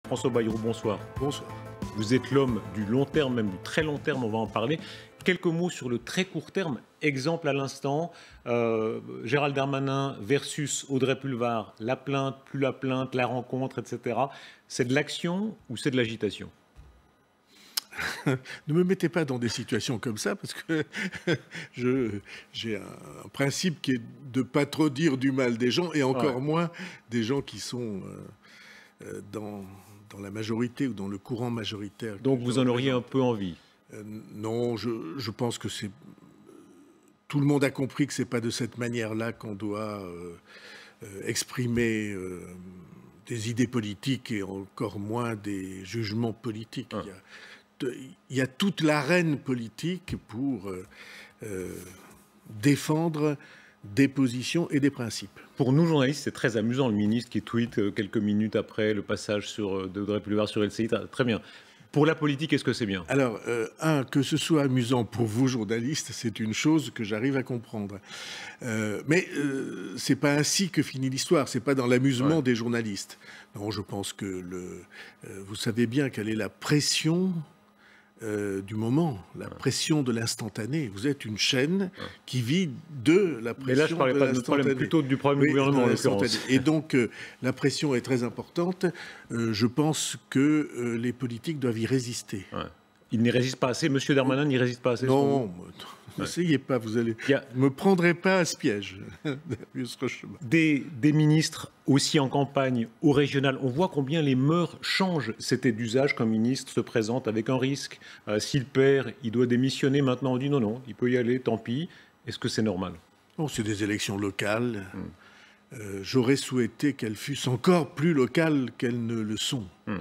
François Bayrou, bonsoir. Bonsoir. Vous êtes l'homme du long terme, même du très long terme, on va en parler. Quelques mots sur le très court terme. Exemple à l'instant, Gérald Darmanin versus Audrey Pulvar. La plainte, plus la plainte, la rencontre, etc. C'est de l'action ou c'est de l'agitation? Ne me mettez pas dans des situations comme ça, parce que j'ai un principe qui est de ne pas trop dire du mal des gens, et encore moins des gens qui sont dans la majorité ou dans le courant majoritaire. Donc vous en auriez un peu envie? Non, je pense que c'est... Tout le monde a compris que ce n'est pas de cette manière-là qu'on doit exprimer des idées politiques et encore moins des jugements politiques. Il y a toute l'arène politique pour défendre des positions et des principes. Pour nous, journalistes, c'est très amusant, le ministre qui tweet quelques minutes après le passage d'Audrey Pulvar sur LCI. Très bien. Pour la politique, est-ce que c'est bien? Alors, que ce soit amusant pour vous, journalistes, c'est une chose que j'arrive à comprendre. Mais c'est pas ainsi que finit l'histoire. C'est pas dans l'amusement des journalistes. Non, je pense que vous savez bien quelle est la pression du moment, la pression de l'instantané. Vous êtes une chaîne qui vit de la pression. Mais là, je ne parlais pas de notre problème, plutôt du problème du gouvernement, en l'occurrence. Et donc, la pression est très importante. Je pense que les politiques doivent y résister. Ils n'y résistent pas assez. Monsieur Darmanin n'y résiste pas assez. Non, n'essayez pas, vous allez... Ne me prendrez pas à ce piège. Des ministres aussi en campagne, au régional, on voit combien les mœurs changent. C'était d'usage qu'un ministre se présente avec un risque. S'il perd, il doit démissionner. Maintenant, on dit non, non, il peut y aller, tant pis. Est-ce que c'est normal? Bon, c'est des élections locales. J'aurais souhaité qu'elles fussent encore plus locales qu'elles ne le sont. Je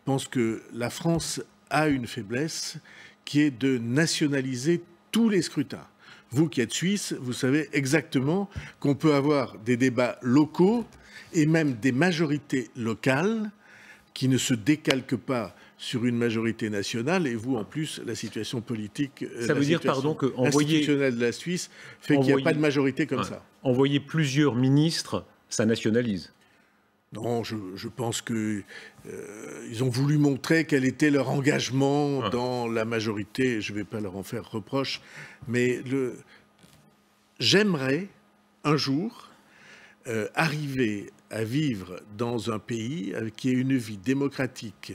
pense que la France a une faiblesse qui est de nationaliser tous les scrutins. Vous qui êtes suisse, vous savez exactement qu'on peut avoir des débats locaux et même des majorités locales qui ne se décalquent pas sur une majorité nationale. Et vous, en plus, la situation politique, ça veut dire, pardon, que institutionnelle de la Suisse fait qu'il n'y a pas de majorité comme ça. Envoyer plusieurs ministres, ça nationalise. Non, je pense qu'ils ont voulu montrer quel était leur engagement dans la majorité. Je ne vais pas leur en faire reproche, mais j'aimerais un jour arriver à vivre dans un pays qui ait une vie démocratique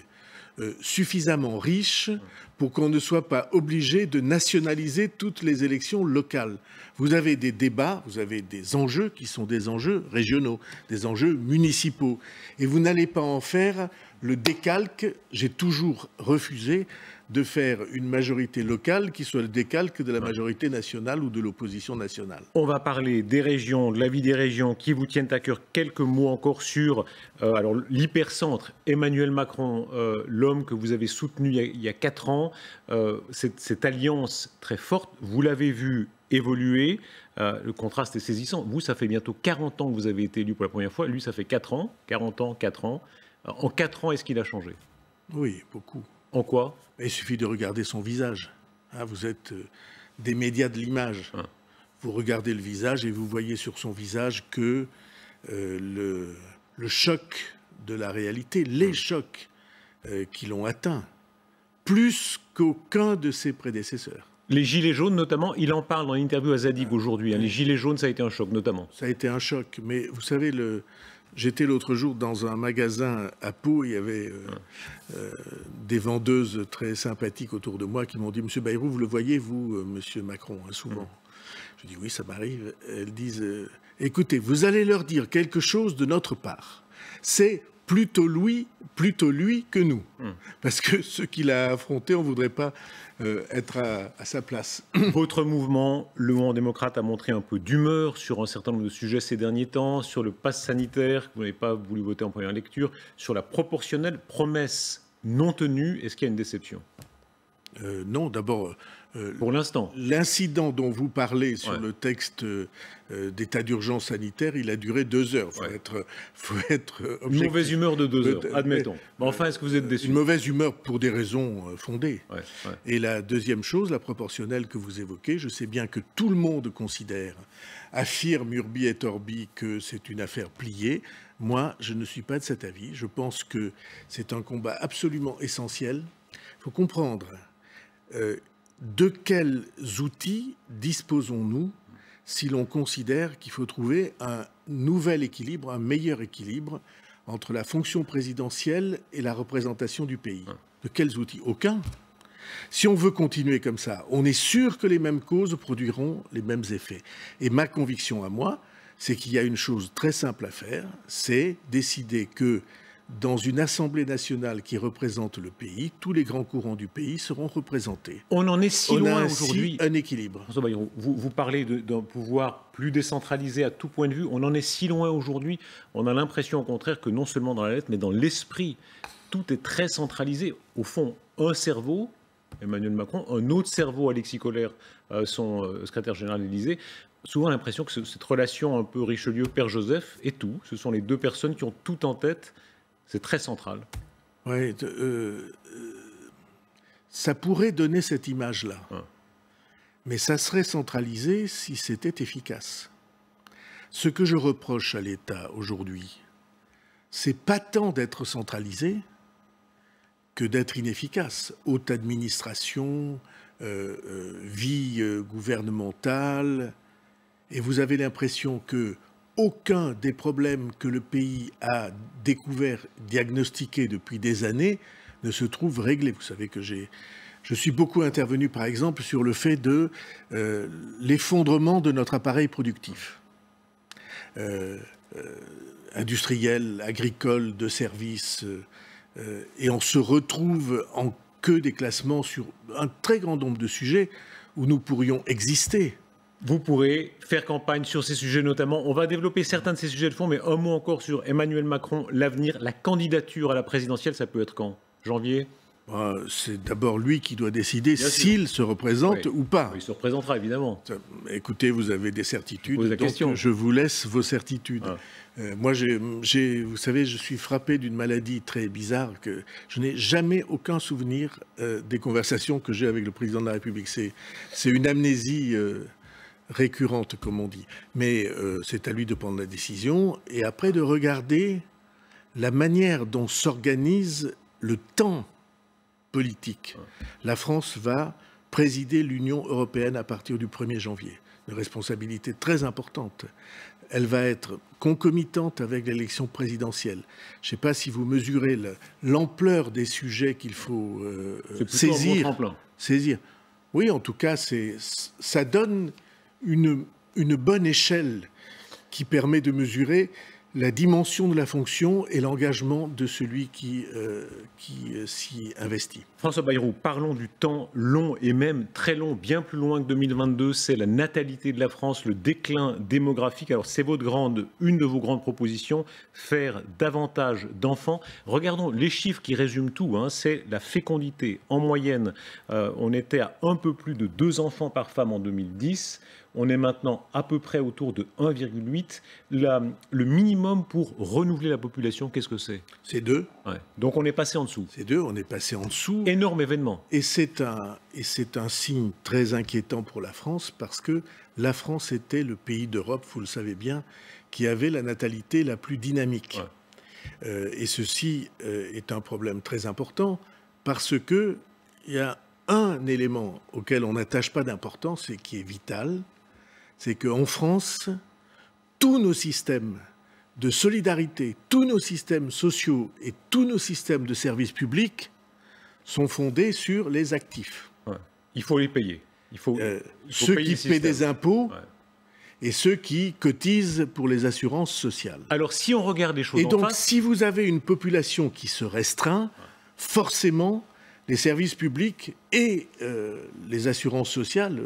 suffisamment riche pour qu'on ne soit pas obligé de nationaliser toutes les élections locales. Vous avez des débats, vous avez des enjeux qui sont des enjeux régionaux, des enjeux municipaux. Et vous n'allez pas en faire le décalque. J'ai toujours refusé de faire une majorité locale qui soit le décalque de la majorité nationale ou de l'opposition nationale. On va parler des régions, de la vie des régions qui vous tiennent à cœur. Quelques mots encore sur l'hypercentre. Emmanuel Macron, l'homme que vous avez soutenu il y a 4 ans, cette alliance très forte, vous l'avez vu évoluer. Le contraste est saisissant. Vous, ça fait bientôt 40 ans que vous avez été élu pour la première fois. Lui, ça fait 4 ans. 40 ans, 4 ans. En 4 ans, est-ce qu'il a changé? Oui, beaucoup. En quoi? Il suffit de regarder son visage. Vous êtes des médias de l'image. Vous regardez le visage et vous voyez sur son visage que le choc de la réalité, les chocs qui l'ont atteint, plus qu'aucun de ses prédécesseurs. Les gilets jaunes, notamment, il en parle dans l'interview à Zadig aujourd'hui. Les gilets jaunes, ça a été un choc, notamment. Ça a été un choc, mais vous savez, j'étais l'autre jour dans un magasin à Pau, il y avait des vendeuses très sympathiques autour de moi qui m'ont dit « Monsieur Bayrou, vous le voyez, vous, Monsieur Macron, souvent ?» Je dis « Oui, ça m'arrive. » Elles disent « Écoutez, vous allez leur dire quelque chose de notre part. C'est plutôt lui que nous. Parce que ceux qu'il a affrontés, on ne voudrait pas être à sa place. » Votre mouvement, le Mouvement démocrate, a montré un peu d'humeur sur un certain nombre de sujets ces derniers temps, sur le pass sanitaire, que vous n'avez pas voulu voter en première lecture, sur la proportionnelle, promesse non tenue. Est-ce qu'il y a une déception? Non, d'abord, Pour l'instant. L'incident dont vous parlez sur le texte d'état d'urgence sanitaire, il a duré 2 heures. Faut être objectif. Une mauvaise humeur de 2 heures, admettons. Mais enfin, est-ce que vous êtes déçu? Une mauvaise humeur pour des raisons fondées. Et la deuxième chose, la proportionnelle que vous évoquez, je sais bien que tout le monde considère, affirme urbi et orbi que c'est une affaire pliée. Moi, je ne suis pas de cet avis. Je pense que c'est un combat absolument essentiel. Il faut comprendre de quels outils disposons-nous si l'on considère qu'il faut trouver un nouvel équilibre, un meilleur équilibre entre la fonction présidentielle et la représentation du pays. De quels outils? Aucun. Si on veut continuer comme ça, on est sûr que les mêmes causes produiront les mêmes effets. Et ma conviction à moi, c'est qu'il y a une chose très simple à faire, c'est décider que dans une Assemblée nationale qui représente le pays, tous les grands courants du pays seront représentés. On en est si loin aujourd'hui. Un équilibre. François Bayrou, vous parlez d'un pouvoir plus décentralisé à tout point de vue. On en est si loin aujourd'hui. On a l'impression au contraire que non seulement dans la lettre, mais dans l'esprit, tout est très centralisé. Au fond, un cerveau, Emmanuel Macron, un autre cerveau, Alexis Kohler, son secrétaire général de l'Élysée. Souvent l'impression que cette relation un peu Richelieu-Père Joseph est tout. Ce sont les deux personnes qui ont tout en tête. C'est très central. Oui, ça pourrait donner cette image-là. Mais ça serait centralisé si c'était efficace. Ce que je reproche à l'État aujourd'hui, c'est pas tant d'être centralisé que d'être inefficace. Haute administration, vie gouvernementale, et vous avez l'impression que aucun des problèmes que le pays a découvert, diagnostiqués depuis des années, ne se trouve réglé. Vous savez que je suis beaucoup intervenu, par exemple, sur le fait de l'effondrement de notre appareil productif, industriel, agricole, de services, et on se retrouve en queue des classements sur un très grand nombre de sujets où nous pourrions exister. Vous pourrez faire campagne sur ces sujets notamment. On va développer certains de ces sujets de fond, mais un mot encore sur Emmanuel Macron, l'avenir, la candidature à la présidentielle, ça peut être quand? Janvier? C'est d'abord lui qui doit décider s'il se représente ou pas. Il se représentera, évidemment. Écoutez, vous avez des certitudes, donc je vous laisse vos certitudes. Moi, vous savez, je suis frappé d'une maladie très bizarre que je n'ai jamais aucun souvenir des conversations que j'ai avec le président de la République. C'est une amnésie récurrente, comme on dit. Mais c'est à lui de prendre la décision et après de regarder la manière dont s'organise le temps politique. La France va présider l'Union européenne à partir du 1er janvier. Une responsabilité très importante. Elle va être concomitante avec l'élection présidentielle. Je ne sais pas si vous mesurez l'ampleur des sujets qu'il faut saisir. Oui, en tout cas, ça donne une bonne échelle qui permet de mesurer la dimension de la fonction et l'engagement de celui qui s'y investit. François Bayrou, parlons du temps long et même très long, bien plus loin que 2022, c'est la natalité de la France, le déclin démographique. Alors c'est une de vos grandes propositions, faire davantage d'enfants. Regardons les chiffres qui résument tout, c'est la fécondité. En moyenne, on était à un peu plus de 2 enfants par femme en 2010. On est maintenant à peu près autour de 1,8. Le minimum pour renouveler la population, qu'est-ce que c'est? C'est 2. Donc on est passé en dessous. C'est 2, on est passé en dessous. Énorme événement. Et c'est un signe très inquiétant pour la France parce que la France était le pays d'Europe, vous le savez bien, qui avait la natalité la plus dynamique. Et ceci est un problème très important parce qu'il y a un élément auquel on n'attache pas d'importance et qui est vital, c'est qu'en France, tous nos systèmes de solidarité, tous nos systèmes sociaux et tous nos systèmes de services publics sont fondés sur les actifs. Il faut les payer. Ceux qui paient des impôts et ceux qui cotisent pour les assurances sociales. Alors si on regarde les choses en face... Et donc si vous avez une population qui se restreint, forcément les services publics et les assurances sociales,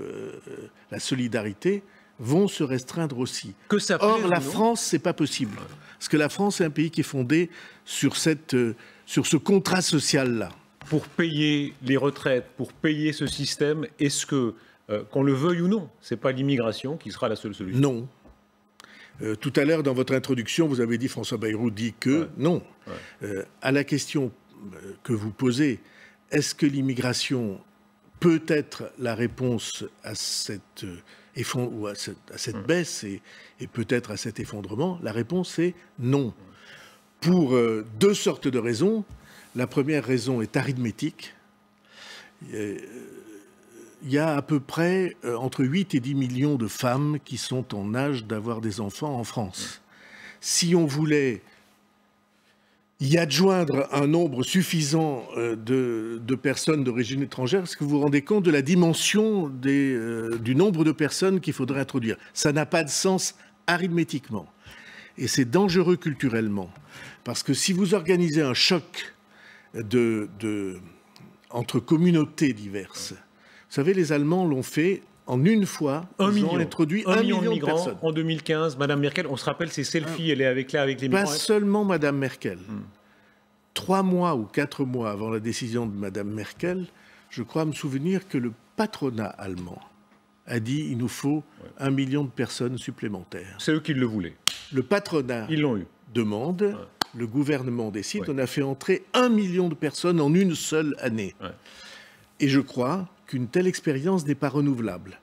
la solidarité, vont se restreindre aussi. Or, la France, c'est pas possible. Parce que la France est un pays qui est fondé sur ce contrat social-là. pour payer les retraites, pour payer ce système, est-ce que, qu'on le veuille ou non, ce n'est pas l'immigration qui sera la seule solution? Non. Tout à l'heure, dans votre introduction, vous avez dit, François Bayrou dit que non. À la question que vous posez, est-ce que l'immigration peut être la réponse à cette, baisse et peut-être à cet effondrement? La réponse est non. Pour deux sortes de raisons. La première raison est arithmétique. Il y a à peu près entre 8 et 10 millions de femmes qui sont en âge d'avoir des enfants en France. Si on voulait y adjoindre un nombre suffisant de personnes d'origine étrangère, est-ce que vous vous rendez compte de la dimension du nombre de personnes qu'il faudrait introduire? Ça n'a pas de sens arithmétiquement. Et c'est dangereux culturellement. Parce que si vous organisez un choc entre communautés diverses, vous savez, les Allemands l'ont fait en une fois. Ils ont introduit 1 million de migrants personnes. En 2015, Madame Merkel, on se rappelle ces selfies, elle est avec les migrants. Pas seulement Madame Merkel. 3 mois ou 4 mois avant la décision de Madame Merkel, je crois me souvenir que le patronat allemand a dit il nous faut 1 million de personnes supplémentaires. C'est eux qui le voulaient. Le patronat demande, le gouvernement décide, on a fait entrer 1 million de personnes en une seule année. Et je crois qu'une telle expérience n'est pas renouvelable.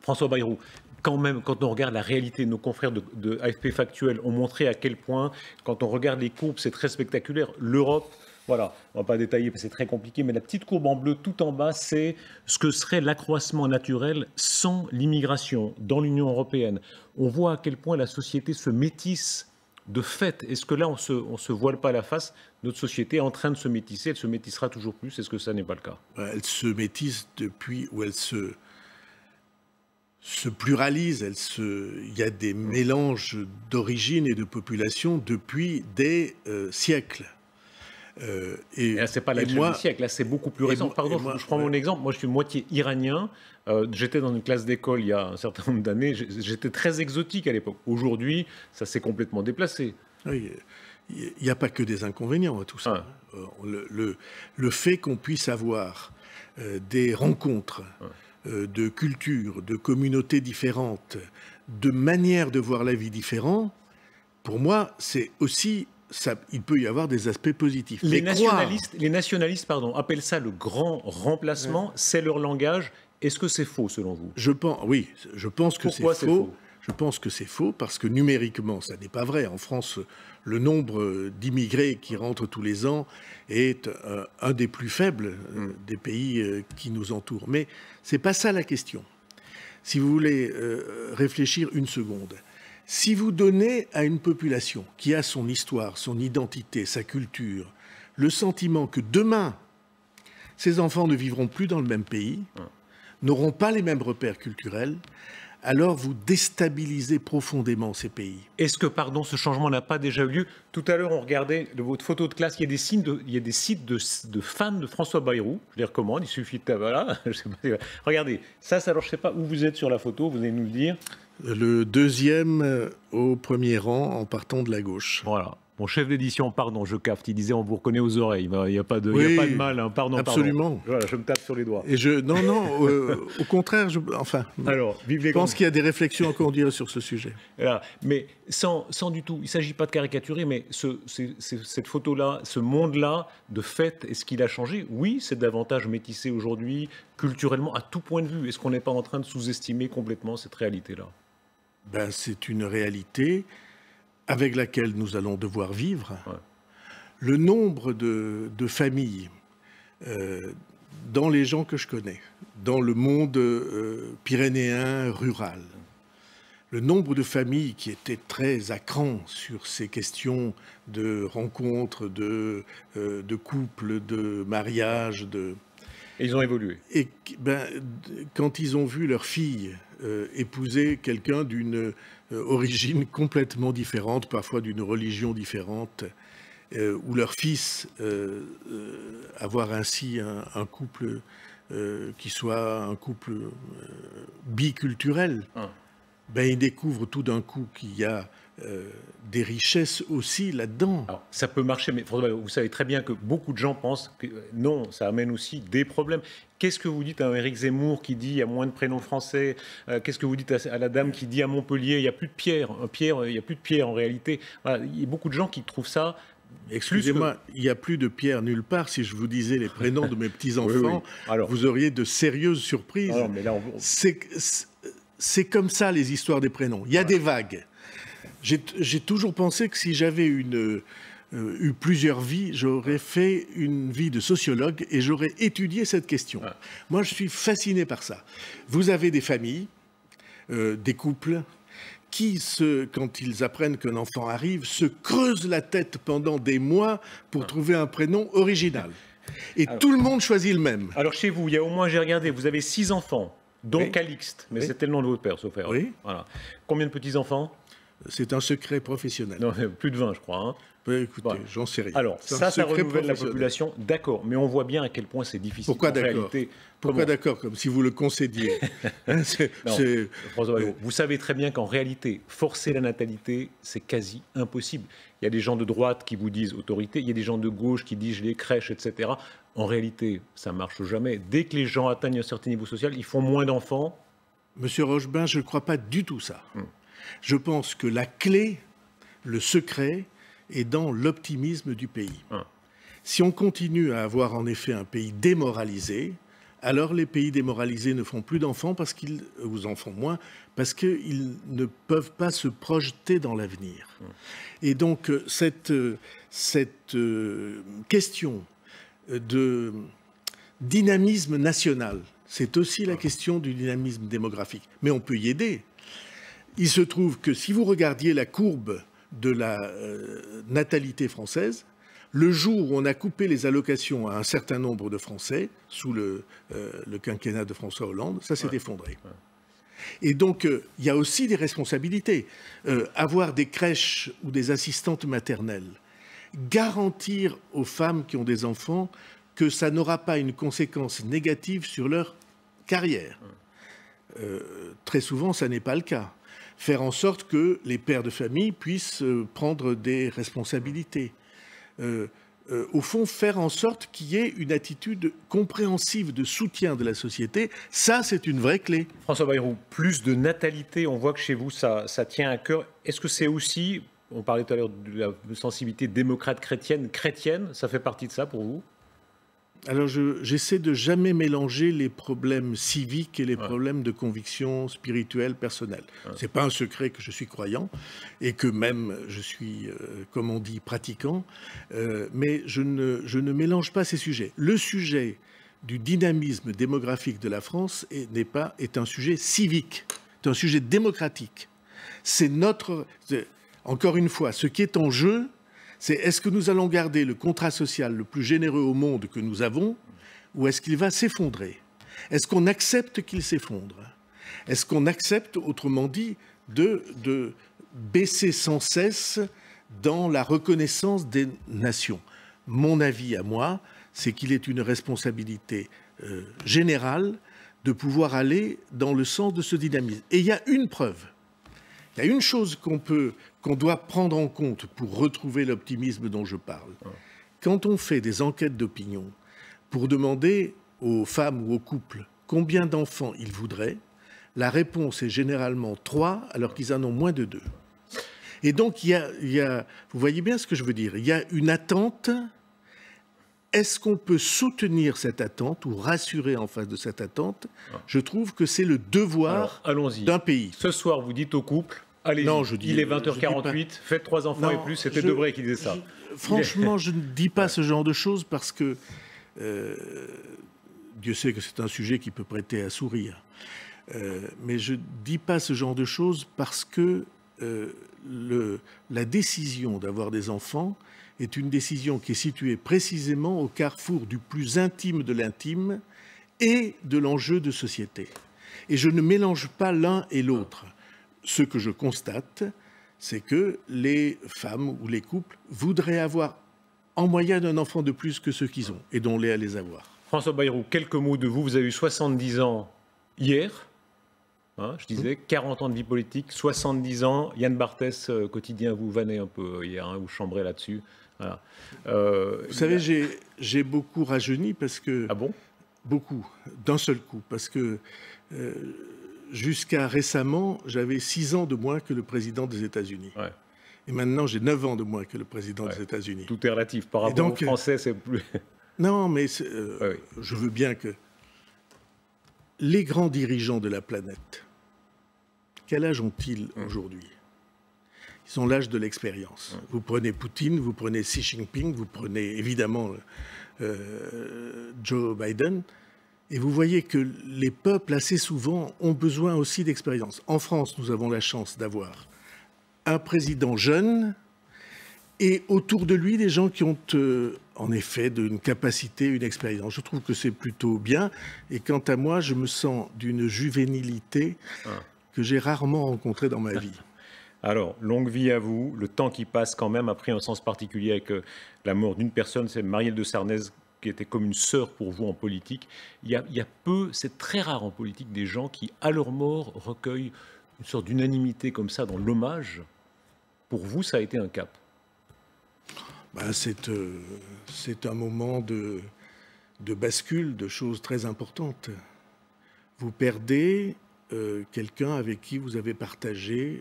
François Bayrou, quand même, quand on regarde la réalité, nos confrères de AFP Factuel ont montré à quel point, quand on regarde les courbes, c'est très spectaculaire. L'Europe, voilà, on ne va pas détailler parce que c'est très compliqué, mais la petite courbe en bleu tout en bas, c'est ce que serait l'accroissement naturel sans l'immigration dans l'Union européenne. On voit à quel point la société se métisse de fait. Est-ce que là, on se voile pas la face? Notre société est en train de se métisser, elle se métissera toujours plus. Est-ce que ça n'est pas le cas? Elle se métisse depuis où elle se pluralise. Il y a des mélanges d'origine et de population depuis des siècles. Et là, c'est pas la du siècle, là, c'est beaucoup plus récent. Pardon, je prends mon exemple. Moi, je suis moitié iranien. J'étais dans une classe d'école il y a un certain nombre d'années. J'étais très exotique à l'époque. Aujourd'hui, ça s'est complètement déplacé. Oui, il n'y a pas que des inconvénients à tout ça. Le fait qu'on puisse avoir des rencontres de cultures, de communautés différentes, de manières de voir la vie différentes, pour moi, c'est aussi... il peut y avoir des aspects positifs. Les nationalistes appellent ça le grand remplacement. C'est leur langage. Est-ce que c'est faux, selon vous? Oui, je pense que c'est faux. Je pense que c'est faux parce que numériquement, ça n'est pas vrai. En France, le nombre d'immigrés qui rentrent tous les ans est un des plus faibles des pays qui nous entourent. Mais ce n'est pas ça la question. Si vous voulez réfléchir une seconde, si vous donnez à une population qui a son histoire, son identité, sa culture, le sentiment que demain, ces enfants ne vivront plus dans le même pays, n'auront pas les mêmes repères culturels, alors vous déstabilisez profondément ces pays. Est-ce que, ce changement n'a pas déjà eu lieu? Tout à l'heure, on regardait votre photo de classe, il y a des sites de fans de François Bayrou, je les recommande, il suffit de... Voilà, je sais pas, regardez, alors je ne sais pas où vous êtes sur la photo, vous allez nous le dire. Le deuxième au premier rang en partant de la gauche. Voilà. Mon chef d'édition, je capte, il disait on vous reconnaît aux oreilles. Il n'y a pas de mal, hein. Absolument. Voilà, je me tape sur les doigts. Et au contraire, je pense qu'il y a des réflexions à conduire sur ce sujet. Voilà. Mais sans du tout, il ne s'agit pas de caricaturer, mais cette photo-là, ce monde-là, de fait, est-ce qu'il a changé? Oui, c'est davantage métissé aujourd'hui, culturellement, à tout point de vue. Est-ce qu'on n'est pas en train de sous-estimer complètement cette réalité-là? C'est une réalité avec laquelle nous allons devoir vivre. Le nombre de familles dans les gens que je connais, dans le monde pyrénéen rural, le nombre de familles qui étaient très à cran sur ces questions de rencontres, de couples, de mariages, Et ils ont évolué. Et quand ils ont vu leur fille épouser quelqu'un d'une origine complètement différente, parfois d'une religion différente, ou leur fils avoir ainsi un couple qui soit un couple biculturel, ils découvrent tout d'un coup qu'il y a des richesses aussi là-dedans. Alors, ça peut marcher, mais vous savez très bien que beaucoup de gens pensent que non, ça amène aussi des problèmes. Qu'est-ce que vous dites à Éric Zemmour qui dit il y a moins de prénoms français? Qu'est-ce que vous dites à la dame qui dit à Montpellier il n'y a plus de Pierre? Il n'y a plus de Pierre en réalité. Voilà, il y a beaucoup de gens qui trouvent ça. Excusez-moi, il n'y a plus de Pierre nulle part. Si je vous disais les prénoms de mes petits-enfants, oui. Vous auriez de sérieuses surprises. Alors, mais là, c'est comme ça les histoires des prénoms. Il y a des vagues. J'ai toujours pensé que si j'avais eu plusieurs vies, j'aurais fait une vie de sociologue et j'aurais étudié cette question. Moi, je suis fasciné par ça. Vous avez des familles, des couples, qui, quand ils apprennent qu'un enfant arrive, se creusent la tête pendant des mois pour trouver un prénom original. Et alors, tout le monde choisit le même. Alors chez vous, il y a au moins, j'ai regardé, vous avez 6 enfants, dont Calixte, mais c'était le nom de votre père, sauf erreur. Oui. Voilà. Combien de petits-enfants? C'est un secret professionnel. Non, plus de 20, je crois. Hein. Écoutez, voilà. J'en sais rien. Alors, ça renouvelle la population, d'accord, mais on voit bien à quel point c'est difficile. Pourquoi d'accord? Pourquoi d'accord? Comme si vous le concédiez. François Bayrou, vous savez très bien qu'en réalité, forcer la natalité, c'est quasi impossible. Il y a des gens de droite qui vous disent autorité, il y a des gens de gauche qui disent les crèches, etc. En réalité, ça ne marche jamais. Dès que les gens atteignent un certain niveau social, ils font moins d'enfants. Monsieur Rochebin, je ne crois pas du tout ça. Je pense que la clé, le secret, est dans l'optimisme du pays. Si on continue à avoir en effet un pays démoralisé, alors les pays démoralisés ne font plus d'enfants ou en font moins, parce qu'ils ne peuvent pas se projeter dans l'avenir. Et donc cette question de dynamisme national, c'est aussi la question du dynamisme démographique. Mais on peut y aider. Il se trouve que si vous regardiez la courbe de la natalité française, le jour où on a coupé les allocations à un certain nombre de Français, sous le quinquennat de François Hollande, ça s'est effondré. Et donc, il y a aussi des responsabilités. Avoir des crèches ou des assistantes maternelles, garantir aux femmes qui ont des enfants que ça n'aura pas une conséquence négative sur leur carrière. Très souvent, ça n'est pas le cas. Faire en sorte que les pères de famille puissent prendre des responsabilités. Au fond, faire en sorte qu'il y ait une attitude compréhensive de soutien de la société, ça, c'est une vraie clé. François Bayrou, plus de natalité, on voit que chez vous, ça tient à cœur. Est-ce que c'est aussi, on parlait tout à l'heure de la sensibilité démocrate chrétienne, ça fait partie de ça pour vous? Alors, j'essaie de jamais mélanger les problèmes civiques et les problèmes de conviction spirituelle personnelle. C'est pas un secret que je suis croyant et que même je suis, comme on dit, pratiquant, mais je ne mélange pas ces sujets. Le sujet du dynamisme démographique de la France est un sujet civique, c'est un sujet démocratique. Encore une fois, ce qui est en jeu, c'est est-ce que nous allons garder le contrat social le plus généreux au monde que nous avons, ou est-ce qu'il va s'effondrer? Est-ce qu'on accepte qu'il s'effondre? Est-ce qu'on accepte, autrement dit, de baisser sans cesse dans la reconnaissance des nations? Mon avis à moi, c'est qu'il est une responsabilité générale de pouvoir aller dans le sens de ce dynamisme. Et il y a une preuve. Il y a une chose qu'on doit prendre en compte pour retrouver l'optimisme dont je parle. Quand on fait des enquêtes d'opinion pour demander aux femmes ou aux couples combien d'enfants ils voudraient, la réponse est généralement 3, alors qu'ils en ont moins de 2. Et donc, vous voyez bien ce que je veux dire, il y a une attente. Est-ce qu'on peut soutenir cette attente ou rassurer en face de cette attente? Je trouve que c'est le devoir d'un pays. Ce soir, vous dites au couple, allez, il est 20h48, faites 3 enfants et plus, c'était Debré qui disait ça. Franchement, je ne dis pas ce genre de choses parce que Dieu sait que c'est un sujet qui peut prêter à sourire. Mais je ne dis pas ce genre de choses parce que la décision d'avoir des enfants est une décision qui est située précisément au carrefour du plus intime de l'intime et de l'enjeu de société. Et je ne mélange pas l'un et l'autre. Ce que je constate, c'est que les femmes ou les couples voudraient avoir en moyenne un enfant de plus que ceux qu'ils ont et dont les à les avoir. François Bayrou, quelques mots de vous. Vous avez eu 70 ans hier. Hein, je disais 40 ans de vie politique, 70 ans. Yann Barthès, quotidien, vous vannez un peu hier, hein, vous chambrez là-dessus. Voilà. Vous savez, j'ai beaucoup rajeuni parce que... Ah bon? Beaucoup, d'un seul coup, parce que jusqu'à récemment, j'avais 6 ans de moins que le président des États-Unis. Ouais. Et maintenant, j'ai 9 ans de moins que le président des États-Unis. Tout est relatif. Par rapport aux Français, c'est plus... Non, mais oui. je veux bien que... Les grands dirigeants de la planète, quel âge ont-ils aujourd'hui? Ils ont l'âge de l'expérience. Vous prenez Poutine, vous prenez Xi Jinping, vous prenez évidemment Joe Biden, et vous voyez que les peuples, assez souvent, ont besoin aussi d'expérience. En France, nous avons la chance d'avoir un président jeune et autour de lui des gens qui ont en effet une capacité, une expérience. Je trouve que c'est plutôt bien. Et quant à moi, je me sens d'une juvénilité que j'ai rarement rencontrée dans ma vie. Alors, longue vie à vous. Le temps qui passe quand même a pris un sens particulier avec la mort d'une personne, c'est Marielle de Sarnez, qui était comme une sœur pour vous en politique. Il y a peu, c'est très rare en politique, des gens qui, à leur mort, recueillent une sorte d'unanimité comme ça dans l'hommage. Pour vous, ça a été un cap. Ben, c'est un moment de bascule, de choses très importantes. Vous perdez quelqu'un avec qui vous avez partagé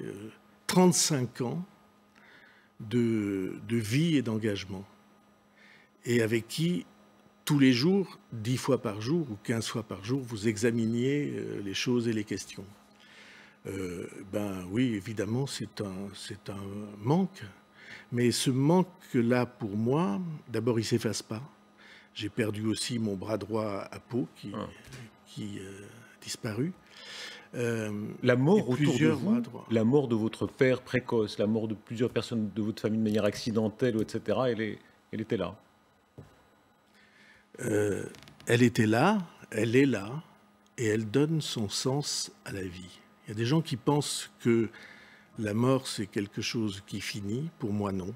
35 ans de vie et d'engagement, et avec qui, tous les jours, 10 fois par jour ou 15 fois par jour, vous examiniez les choses et les questions. Ben oui, évidemment, c'est un manque. Mais ce manque-là, pour moi, d'abord, il ne s'efface pas. J'ai perdu aussi mon bras droit à Pau, qui a disparu. La mort autour de vous, la mort de votre père précoce, la mort de plusieurs personnes de votre famille de manière accidentelle, etc., elle était là. Elle était là, elle est là, et elle donne son sens à la vie. Il y a des gens qui pensent que la mort, c'est quelque chose qui finit. Pour moi, non.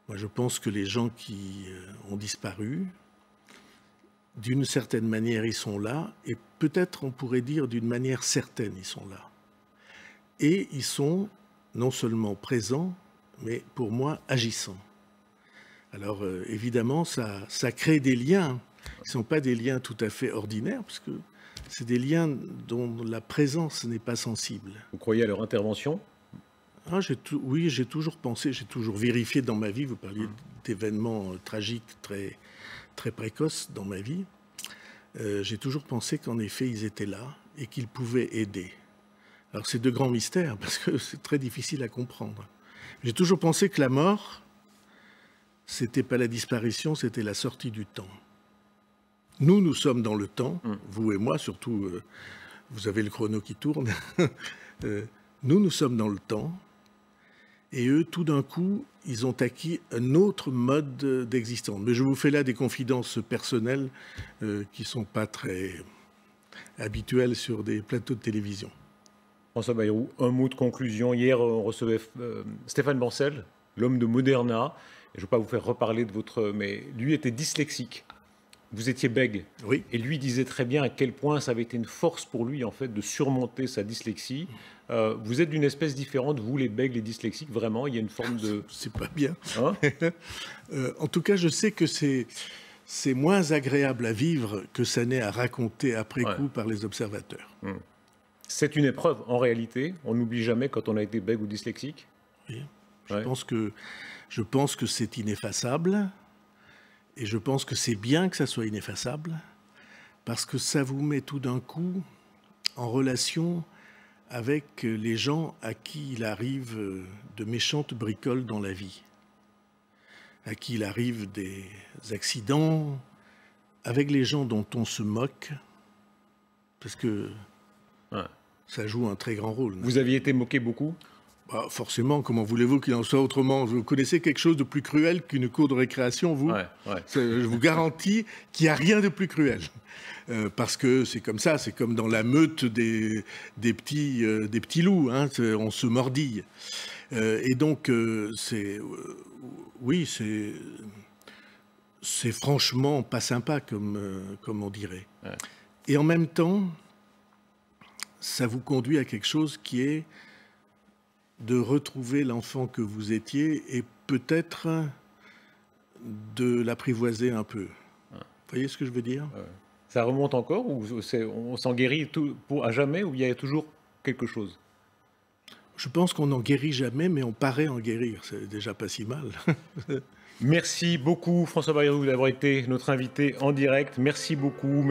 Moi, je pense que les gens qui ont disparu, d'une certaine manière, ils sont là, et peut-être on pourrait dire d'une manière certaine, ils sont là. Et ils sont non seulement présents, mais pour moi, agissants. Alors, évidemment, ça crée des liens. Ce ne sont pas des liens tout à fait ordinaires, parce que c'est des liens dont la présence n'est pas sensible. Vous croyez à leur intervention? Oui, j'ai toujours pensé, j'ai toujours vérifié dans ma vie. Vous parliez d'événements tragiques très, très précoces dans ma vie. J'ai toujours pensé qu'en effet, ils étaient là et qu'ils pouvaient aider. Alors, c'est de grands mystères, parce que c'est très difficile à comprendre. J'ai toujours pensé que la mort, c'était pas la disparition, c'était la sortie du temps. Nous sommes dans le temps, vous et moi, surtout, vous avez le chrono qui tourne. Nous sommes dans le temps, et eux, tout d'un coup, ils ont acquis un autre mode d'existence. Mais je vous fais là des confidences personnelles qui ne sont pas très habituelles sur des plateaux de télévision. François Bayrou, un mot de conclusion. Hier, on recevait Stéphane Bancel, l'homme de Moderna. Je ne vais pas vous faire reparler de votre... Mais lui était dyslexique. Vous étiez bègue. Oui. Et lui disait très bien à quel point ça avait été une force pour lui, en fait, de surmonter sa dyslexie. Vous êtes d'une espèce différente, vous, les bègues, les dyslexiques, vraiment, il y a une forme de... C'est pas bien. Hein? En tout cas, je sais que c'est moins agréable à vivre que ça n'est à raconter après coup par les observateurs. C'est une épreuve, en réalité. On n'oublie jamais quand on a été bègue ou dyslexique. Oui. Je pense que c'est ineffaçable. Et je pense que c'est bien que ça soit ineffaçable, parce que ça vous met tout d'un coup en relation avec les gens à qui il arrive de méchantes bricoles dans la vie, à qui il arrive des accidents, avec les gens dont on se moque, parce que ça joue un très grand rôle. Vous aviez été moqué beaucoup ? Bah, forcément, comment voulez-vous qu'il en soit autrement? Vous connaissez quelque chose de plus cruel qu'une cour de récréation, vous? Je vous garantis qu'il n'y a rien de plus cruel. Parce que c'est comme ça, c'est comme dans la meute des petits loups, hein, on se mordille. Et donc, oui, c'est franchement pas sympa, comme on dirait. Et en même temps, ça vous conduit à quelque chose qui est de retrouver l'enfant que vous étiez et peut-être de l'apprivoiser un peu. Vous voyez ce que je veux dire? Ça remonte encore ou on s'en guérit à jamais ou il y a toujours quelque chose? Je pense qu'on n'en guérit jamais, mais on paraît en guérir. C'est déjà pas si mal. Merci beaucoup François Bayrou d'avoir été notre invité en direct. Merci beaucoup.